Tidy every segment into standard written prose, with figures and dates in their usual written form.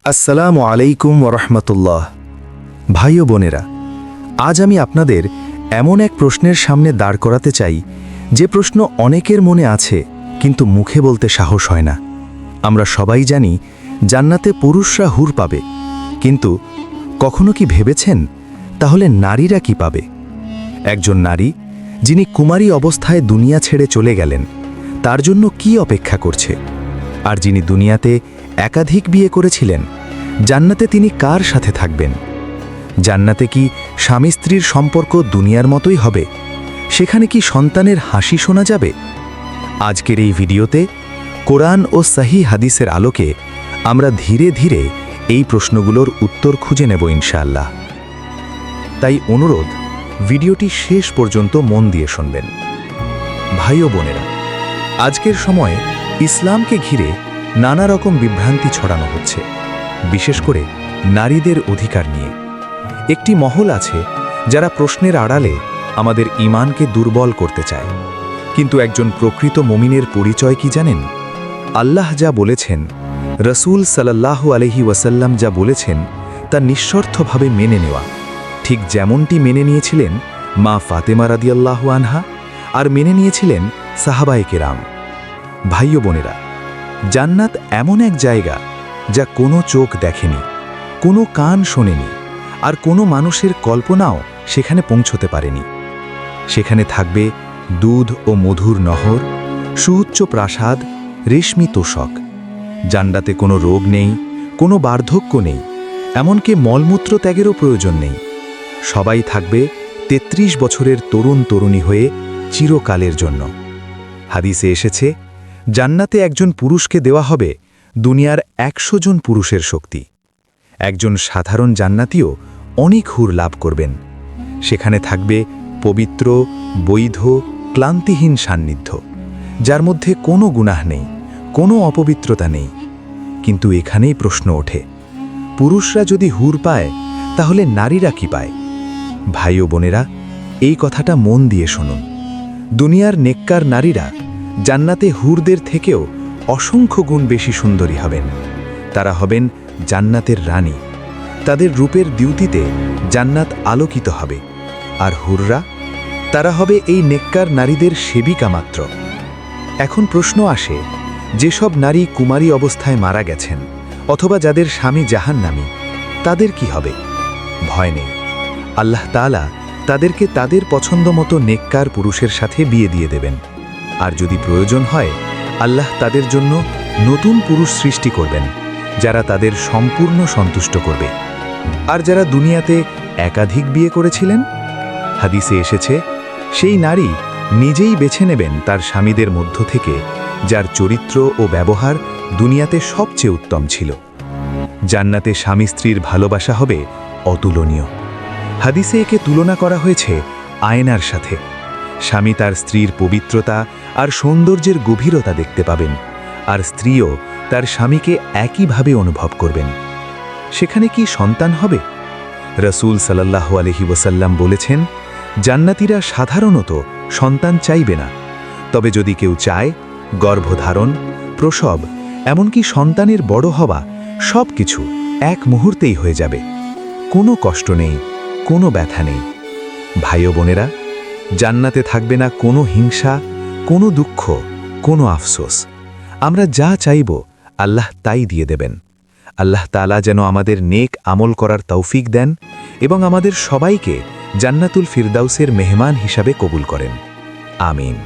আসসালামু আলাইকুম ওরহমতুল্লাহ। ভাই ও বোনেরা, আজ আমি আপনাদের এমন এক প্রশ্নের সামনে দাঁড় করাতে চাই যে প্রশ্ন অনেকের মনে আছে কিন্তু মুখে বলতে সাহস হয় না। আমরা সবাই জানি জান্নাতে পুরুষরা হুর পাবে, কিন্তু কখনো কি ভেবেছেন তাহলে নারীরা কি পাবে? একজন নারী যিনি কুমারী অবস্থায় দুনিয়া ছেড়ে চলে গেলেন, তার জন্য কি অপেক্ষা করছে? আর যিনি দুনিয়াতে একাধিক বিয়ে করেছিলেন, জান্নাতে তিনি কার সাথে থাকবেন? জান্নাতে কি স্বামী স্ত্রীর সম্পর্ক দুনিয়ার মতোই হবে? সেখানে কি সন্তানের হাসি শোনা যাবে? আজকের এই ভিডিওতে কোরআন ও সহিহ হাদিসের আলোকে আমরা ধীরে ধীরে এই প্রশ্নগুলোর উত্তর খুঁজে নেব ইনশাআল্লাহ। তাই অনুরোধ, ভিডিওটি শেষ পর্যন্ত মন দিয়ে শুনবেন। ভাই ও বোনেরা, আজকের সময়ে ইসলামকে ঘিরে নানা রকম বিভ্রান্তি ছড়ানো হচ্ছে, বিশেষ করে নারীদের অধিকার নিয়ে। একটি মহল আছে যারা প্রশ্নের আড়ালে আমাদের ঈমানকে দুর্বল করতে চায়। কিন্তু একজন প্রকৃত মুমিনের পরিচয় কি জানেন? আল্লাহ যা বলেছেন, রসূল সাল্লাল্লাহু আলাইহি ওয়াসাল্লাম যা বলেছেন তা নিঃস্বার্থভাবে মেনে নেওয়া, ঠিক যেমনটি মেনে নিয়েছিলেন মা ফাতেমা রাদিয়াল্লাহু আনহা আর মেনে নিয়েছিলেন সাহাবায়ে কেরাম। ভাই ও বোনেরা, জান্নাত এমন এক জায়গা যা কোনো চোখ দেখেনি, কোনো কান শোনেনি, আর কোনো মানুষের কল্পনাও সেখানে পৌঁছতে পারেনি। সেখানে থাকবে দুধ ও মধুর নহর, সুউচ্চ প্রাসাদ, রেশমি তোষক। জান্নাতে কোনো রোগ নেই, কোনো বার্ধক্য নেই, এমনকি মলমূত্র ত্যাগেরও প্রয়োজন নেই। সবাই থাকবে ৩৩ বছরের তরুণ তরুণী হয়ে চিরকালের জন্য। হাদিসে এসেছে, জান্নাতে একজন পুরুষকে দেওয়া হবে দুনিয়ার ১০০ জন পুরুষের শক্তি। একজন সাধারণ জান্নাতীও অনেক হুর লাভ করবেন। সেখানে থাকবে পবিত্র, বৈধ, ক্লান্তিহীন সান্নিধ্য, যার মধ্যে কোনো গুনাহ নেই, কোনো অপবিত্রতা নেই। কিন্তু এখানেই প্রশ্ন ওঠে, পুরুষরা যদি হুর পায় তাহলে নারীরা কি পায়? ভাই ও বোনেরা, এই কথাটা মন দিয়ে শুনুন। দুনিয়ার নেককার নারীরা জান্নাতে হুরদের থেকেও অসংখ্য গুণ বেশি সুন্দরী হবেন। তারা হবেন জান্নাতের রানী। তাদের রূপের দ্যুতিতে জান্নাত আলোকিত হবে। আর হুররা, তারা হবে এই নেককার নারীদের সেবিকা মাত্র। এখন প্রশ্ন আসে, যেসব নারী কুমারী অবস্থায় মারা গেছেন অথবা যাদের স্বামী জাহান্নামী, তাদের কি হবে? ভয় নেই, আল্লাহ তাআলা তাদেরকে তাদের পছন্দমতো নেককার পুরুষের সাথে বিয়ে দিয়ে দেবেন। আর যদি প্রয়োজন হয়, আল্লাহ তাদের জন্য নতুন পুরুষ সৃষ্টি করবেন যারা তাদের সম্পূর্ণ সন্তুষ্ট করবে। আর যারা দুনিয়াতে একাধিক বিয়ে করেছিলেন, হাদিসে এসেছে, সেই নারী নিজেই বেছে নেবেন তার স্বামীদের মধ্য থেকে যার চরিত্র ও ব্যবহার দুনিয়াতে সবচেয়ে উত্তম ছিল। জান্নাতে স্বামী স্ত্রীর ভালোবাসা হবে অতুলনীয়। হাদিসে একে তুলনা করা হয়েছে আয়নার সাথে। স্বামী তার স্ত্রীর পবিত্রতা আর সৌন্দর্যের গভীরতা দেখতে পাবেন, আর স্ত্রীও তার স্বামীকে একইভাবে অনুভব করবেন। সেখানে কি সন্তান হবে? রসূল সাল্লাল্লাহু আলাইহি ওয়াসাল্লাম বলেছেন, জান্নাতীরা সাধারণত সন্তান চাইবে না, তবে যদি কেউ চায়, গর্ভধারণ, প্রসব, এমনকি সন্তানের বড় হওয়া, সব কিছু এক মুহূর্তেই হয়ে যাবে। কোনো কষ্ট নেই, কোনো ব্যথা নেই। ভাই ও বোনেরা, জান্নাতে থাকবে না কোনো হিংসা, কোনো দুঃখ, কোনো আফসোস। আমরা যা চাইব আল্লাহ তাই দিয়ে দেবেন। আল্লাহ তাআলা যেন আমাদের নেক আমল করার তৌফিক দেন এবং আমাদের সবাইকে জান্নাতুল ফিরদাউসের মেহমান হিসাবে কবুল করেন। আমিন।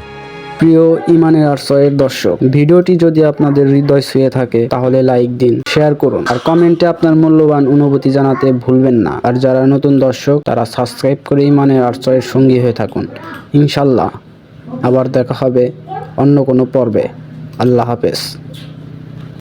প্রিয় ইমানের আশ্রয়ের দর্শক, ভিডিওটি যদি আপনাদের হৃদয় ছুঁয়ে থাকে তাহলে লাইক দিন, শেয়ার করুন আর কমেন্টে আপনার মূল্যবান অনুভূতি জানাতে ভুলবেন না। আর যারা নতুন দর্শক, তারা সাবস্ক্রাইব করে ইমানের আশ্রয়ের সঙ্গী হয়ে থাকুন। ইনশাল্লাহ আবার দেখা হবে অন্য কোনো পর্বে। আল্লাহ হাফেজ।